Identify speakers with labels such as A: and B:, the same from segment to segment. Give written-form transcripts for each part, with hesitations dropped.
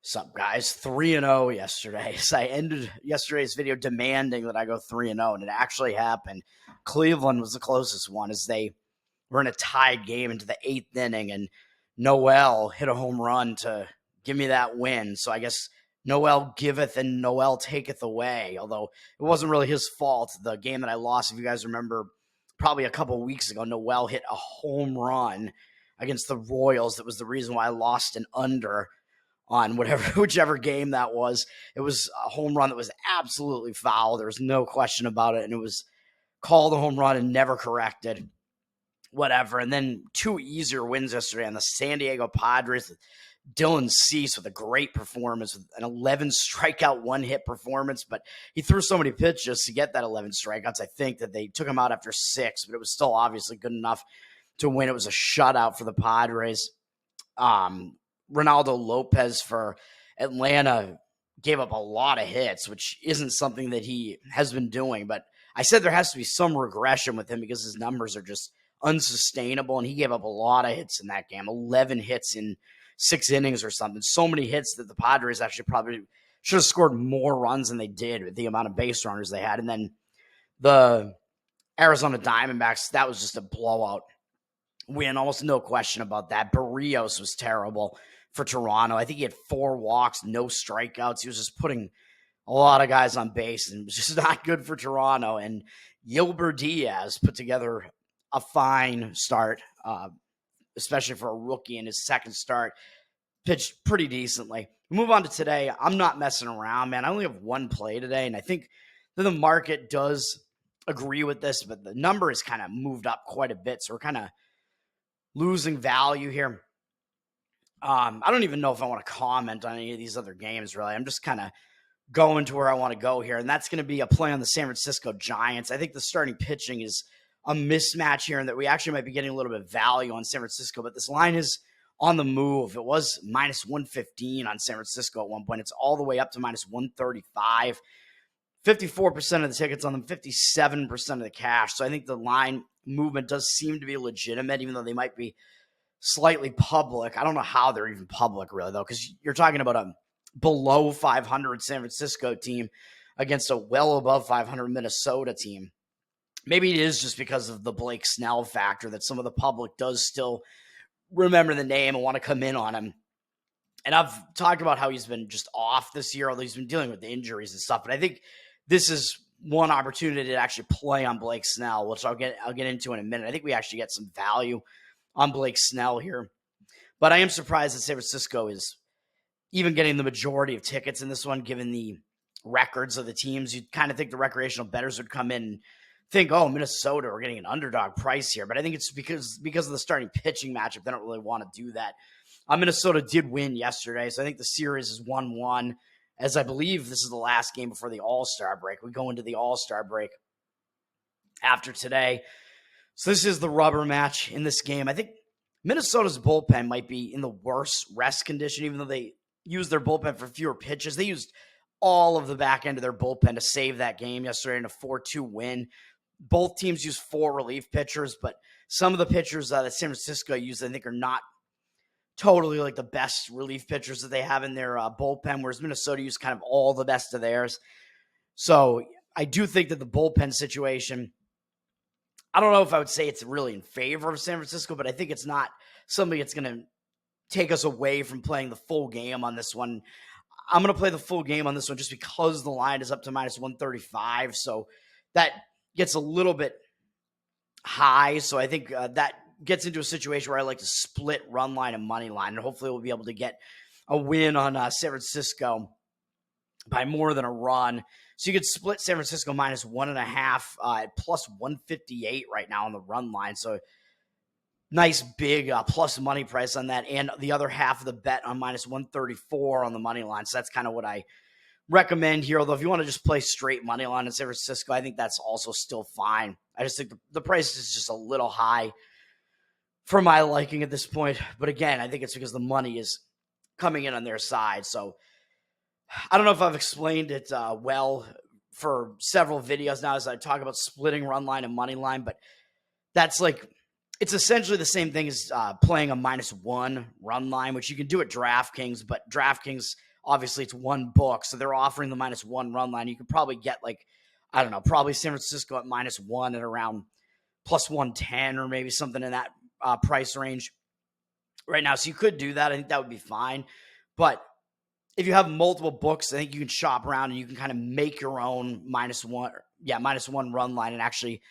A: Sup, guys? 3-0 yesterday. So I ended yesterday's video demanding that I go 3-0, and it actually happened. Cleveland was the closest one as they were in a tied game into the eighth inning, and Noel hit a home run to give me that win. So I guess Noel giveth and Noel taketh away, although it wasn't really his fault. The game that I lost, if you guys remember, probably a couple of weeks ago, Noel hit a home run against the Royals. That was the reason why I lost an under on whichever game that was. It was a home run that was absolutely foul. There was no question about it, and it was called a home run and never corrected. Whatever. And then two easier wins yesterday on the San Diego Padres. Dylan Cease with a great performance, with an 11 strikeout, one hit performance, but he threw so many pitches to get that 11 strikeouts. I think that they took him out after 6, but it was still obviously good enough to win. It was a shutout for the Padres. Ronaldo Lopez for Atlanta gave up a lot of hits, which isn't something that he has been doing. But I said there has to be some regression with him because his numbers are just unsustainable, and he gave up a lot of hits in that game, 11 hits in 6 innings or something. So many hits that the Padres actually probably should have scored more runs than they did with the amount of base runners they had. And then the Arizona Diamondbacks, that was just a blowout win, almost no question about that. Barrios was terrible for Toronto. I think he had 4 walks, no strikeouts. He was just putting a lot of guys on base, and it was just not good for Toronto. And Yilber Diaz put together a fine start, especially for a rookie in his second start. Pitched pretty decently. We move on to today. I'm not messing around, man. I only have one play today, and I think that the market does agree with this, but the number has kind of moved up quite a bit, so we're kind of losing value here. I don't even know if I want to comment on any of these other games, really. I'm just kind of going to where I want to go here, and that's going to be a play on the San Francisco Giants. I think the starting pitching is a mismatch here, and that we actually might be getting a little bit of value on San Francisco, but this line is on the move. It was minus 115 on San Francisco at one point. It's all the way up to minus 135. 54% of the tickets on them, 57% of the cash. So I think the line movement does seem to be legitimate, even though they might be slightly public. I don't know how they're even public, really, though, because you're talking about a below 500 San Francisco team against a well above 500 Minnesota team. Maybe it is just because of the Blake Snell factor that some of the public does still remember the name and want to come in on him. And I've talked about how he's been just off this year, although he's been dealing with the injuries and stuff. But I think this is one opportunity to actually play on Blake Snell, which I'll get into in a minute. I think we actually get some value on Blake Snell here. But I am surprised that San Francisco is even getting the majority of tickets in this one, given the records of the teams. You'd kind of think the recreational bettors would come in and think, oh, Minnesota, we're getting an underdog price here. But I think it's because of the starting pitching matchup, they don't really want to do that. Minnesota did win yesterday, so I think the series is 1-1, as I believe this is the last game before the All-Star break. We go into the All-Star break after today. So this is the rubber match in this game. I think Minnesota's bullpen might be in the worst rest condition, even though they used their bullpen for fewer pitches. They used all of the back end of their bullpen to save that game yesterday in a 4-2 win. Both teams used 4 relief pitchers, but some of the pitchers that San Francisco used, I think, are not totally like the best relief pitchers that they have in their bullpen, whereas Minnesota used kind of all the best of theirs. So I do think that the bullpen situation, I don't know if I would say it's really in favor of San Francisco, but I think it's not something that's going to take us away from playing the full game on this one. I'm going to play the full game on this one just because the line is up to minus 135. So that gets a little bit high. So I think that gets into a situation where I like to split run line and money line, and hopefully we'll be able to get a win on San Francisco by more than a run. So you could split San Francisco minus 1.5 at plus 158 right now on the run line. So nice big plus money price on that, and the other half of the bet on minus 134 on the money line. So that's kind of what I recommend here. Although if you want to just play straight money line in San Francisco, I think that's also still fine. I just think the price is just a little high for my liking at this point. But again, I think it's because the money is coming in on their side. So I don't know if I've explained it well for several videos now as I talk about splitting run line and money line, but that's like, it's essentially the same thing as playing a -1 run line, which you can do at DraftKings, but DraftKings obviously it's one book, so they're offering the -1 run line. You could probably get I don't know, probably San Francisco at -1 at around +110 or maybe something in that price range right now. So you could do that. I think that would be fine. But if you have multiple books, I think you can shop around and you can kind of make your own -1 run line and actually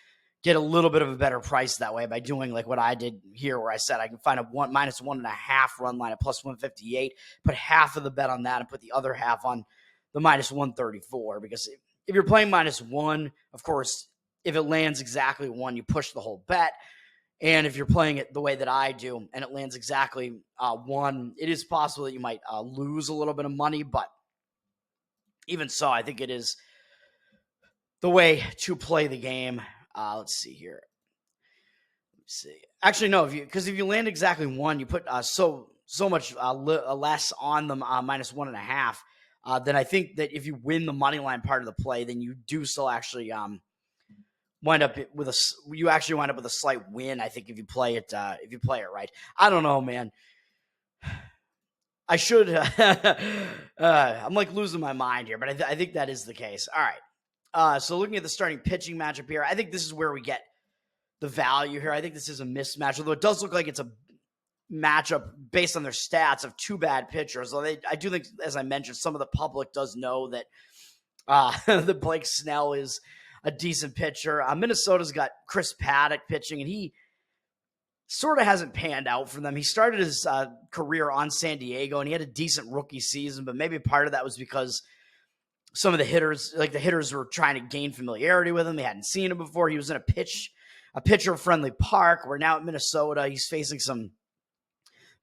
A: get a little bit of a better price that way by doing like what I did here, where I said I can find a -1.5 run line at +158, put half of the bet on that and put the other half on the -134. Because if you're playing -1, of course, if it lands exactly 1, you push the whole bet. And if you're playing it the way that I do and it lands exactly 1, it is possible that you might lose a little bit of money. But even so, I think it is the way to play the game. Let's see here. Let's see. Actually, no, because if you land exactly 1, you put so much less on them -1.5. Then I think that if you win the money line part of the play, then you do still actually wind up with a slight win. I think if you play it right. I don't know, man. I should. I'm like losing my mind here, but I think that is the case. All right. So looking at the starting pitching matchup here, I think this is where we get the value here. I think this is a mismatch, although it does look like it's a matchup based on their stats of two bad pitchers. Although I do think, as I mentioned, some of the public does know that that Blake Snell is a decent pitcher. Minnesota's got Chris Paddock pitching, and he sort of hasn't panned out for them. He started his career on San Diego, and he had a decent rookie season, but maybe part of that was because some of the hitters were trying to gain familiarity with him. They hadn't seen him before. He was in a pitcher-friendly park, where now at Minnesota, he's facing some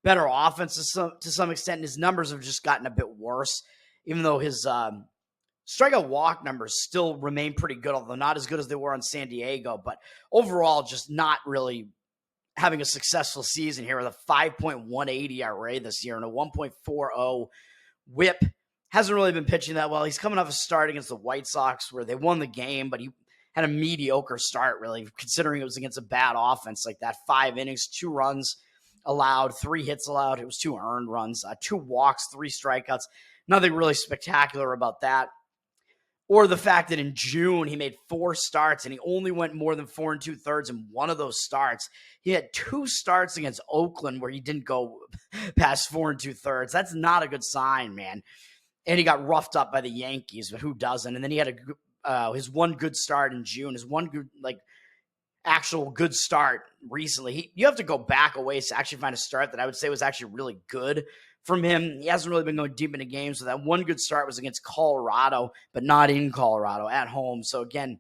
A: better offense to some extent, and his numbers have just gotten a bit worse, even though his strikeout walk numbers still remain pretty good, although not as good as they were on San Diego. But overall, just not really having a successful season here with a 5.18 ERA this year and a 1.40 whip. Hasn't really been pitching that well. He's coming off a start against the White Sox where they won the game, but he had a mediocre start, really, considering it was against a bad offense like that. 5 innings, 2 runs allowed, 3 hits allowed. It was 2 earned runs, 2 walks, 3 strikeouts. Nothing really spectacular about that. Or the fact that in June he made 4 starts and he only went more than 4 2/3 in one of those starts. He had 2 starts against Oakland where he didn't go past 4 2/3. That's not a good sign, man. And he got roughed up by the Yankees, but who doesn't? And then he had his one good start in June, his one good actual good start recently. You have to go back a ways to actually find a start that I would say was actually really good from him. He hasn't really been going deep into games. So that one good start was against Colorado, but not in Colorado, at home. So again,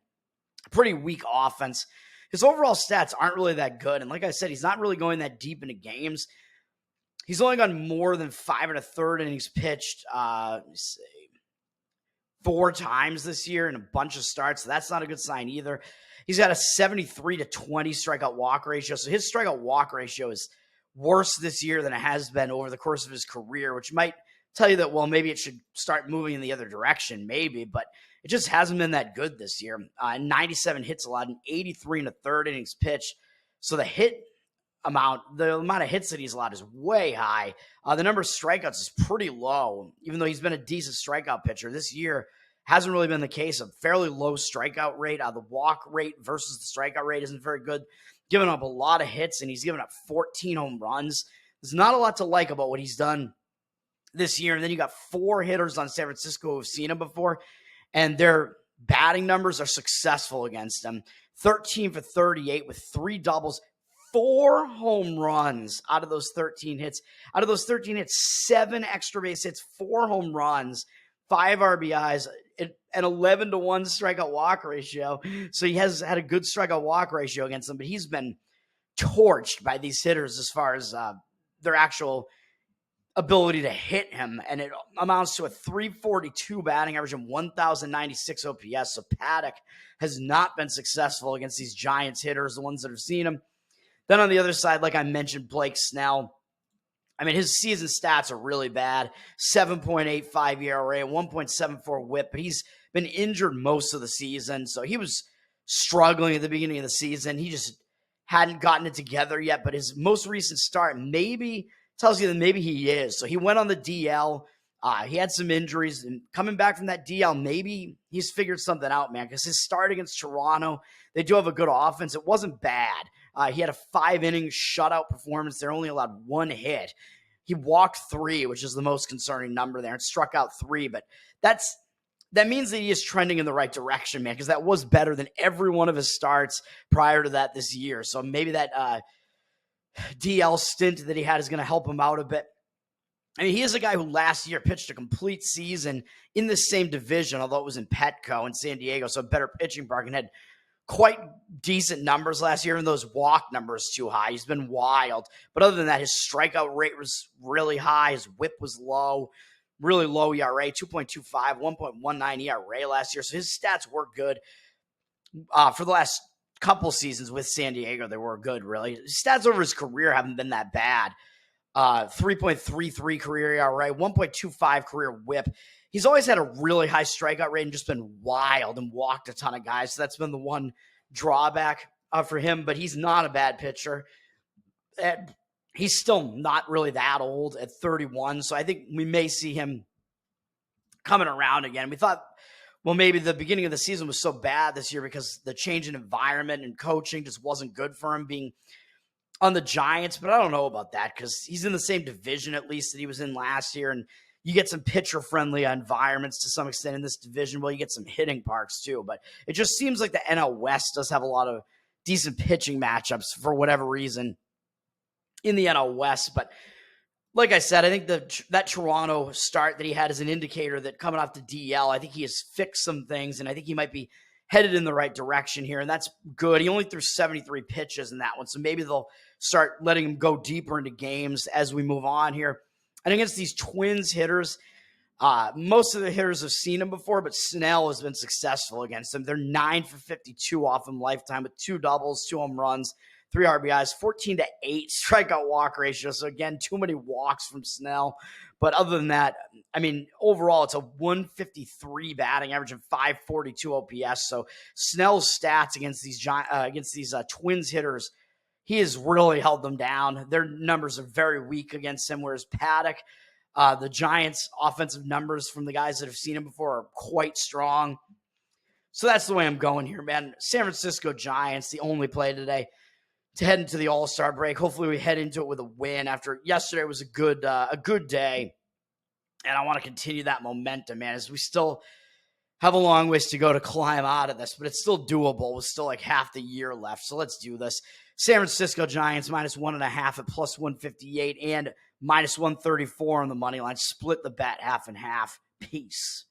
A: pretty weak offense. His overall stats aren't really that good. And like I said, he's not really going that deep into games. He's only gone more than 5 1/3 innings pitched, 4 times this year in a bunch of starts. So that's not a good sign either. He's got a 73-20 strikeout walk ratio. So his strikeout walk ratio is worse this year than it has been over the course of his career, which might tell you that, well, maybe it should start moving in the other direction, maybe, but it just hasn't been that good this year. 97 hits allowed and 83 1/3 innings pitched. So the amount of hits that he's allowed is way high. The number of strikeouts is pretty low, even though he's been a decent strikeout pitcher. This year hasn't really been the case. A fairly low strikeout rate. The walk rate versus the strikeout rate isn't very good. Giving up a lot of hits, and he's given up 14 home runs. There's not a lot to like about what he's done this year. And then you got 4 hitters on San Francisco who have seen him before, and their batting numbers are successful against him. 13 for 38 with 3 doubles, 4 home runs out of those 13 hits. Out of those 13 hits, 7 extra base hits, 4 home runs, 5 RBIs, an 11-1 strikeout walk ratio. So he has had a good strikeout walk ratio against them, but he's been torched by these hitters as far as their actual ability to hit him. And it amounts to a 342 batting average and 1,096 OPS. So Paddock has not been successful against these Giants hitters, the ones that have seen him. Then on the other side, like I mentioned, Blake Snell. I mean, his season stats are really bad. 7.85 ERA, 1.74 whip, but he's been injured most of the season. So he was struggling at the beginning of the season. He just hadn't gotten it together yet, but his most recent start maybe tells you that maybe he is. So he went on the DL He had some injuries, and coming back from that DL, maybe he's figured something out, man, because his start against Toronto, they do have a good offense. It wasn't bad. He had a 5-inning shutout performance. They're only allowed 1 hit. He walked 3, which is the most concerning number there, and struck out 3. But that means that he is trending in the right direction, man, because that was better than every one of his starts prior to that this year. So maybe that DL stint that he had is going to help him out a bit. I mean, he is a guy who last year pitched a complete season in the same division, although it was in Petco in San Diego, so a better pitching park, and had quite decent numbers last year, and those walk numbers too high. He's been wild. But other than that, his strikeout rate was really high. His whip was low, really low ERA, 2.25, 1.19 ERA last year. So his stats were good. For the last couple seasons with San Diego, they were good, really. His stats over his career haven't been that bad. 3.33 career ERA, 1.25 career whip. He's always had a really high strikeout rate and just been wild and walked a ton of guys. So that's been the one drawback for him, but he's not a bad pitcher. He's still not really that old at 31. So I think we may see him coming around again. We thought, well, maybe the beginning of the season was so bad this year because the change in environment and coaching just wasn't good for him being on the Giants, but I don't know about that because he's in the same division at least that he was in last year, and you get some pitcher-friendly environments to some extent in this division. Well, you get some hitting parks too, but it just seems like the NL West does have a lot of decent pitching matchups for whatever reason in the NL West. But like I said, I think that Toronto start that he had is an indicator that coming off the DL, I think he has fixed some things, and I think he might be headed in the right direction here, and that's good. He only threw 73 pitches in that one, so maybe they'll start letting him go deeper into games as we move on here. And against these Twins hitters, most of the hitters have seen him before, but Snell has been successful against them. They're 9 for 52 off him lifetime with 2 doubles, 2 home runs, 3 RBIs, 14-8 strikeout walk ratio. So again, too many walks from Snell. But other than that, I mean, overall, it's a 153 batting average and 542 OPS. So Snell's stats against these Twins hitters, he has really held them down. Their numbers are very weak against him, whereas Paddock, the Giants' offensive numbers from the guys that have seen him before are quite strong. So that's the way I'm going here, man. San Francisco Giants, the only play today to head into the All-Star break. Hopefully we head into it with a win after yesterday was a good day. And I want to continue that momentum, man, as we still have a long ways to go to climb out of this, but it's still doable with still like half the year left. So let's do this. San Francisco Giants -1.5 at +158 and -134 on the money line. Split the bet half and half. Peace.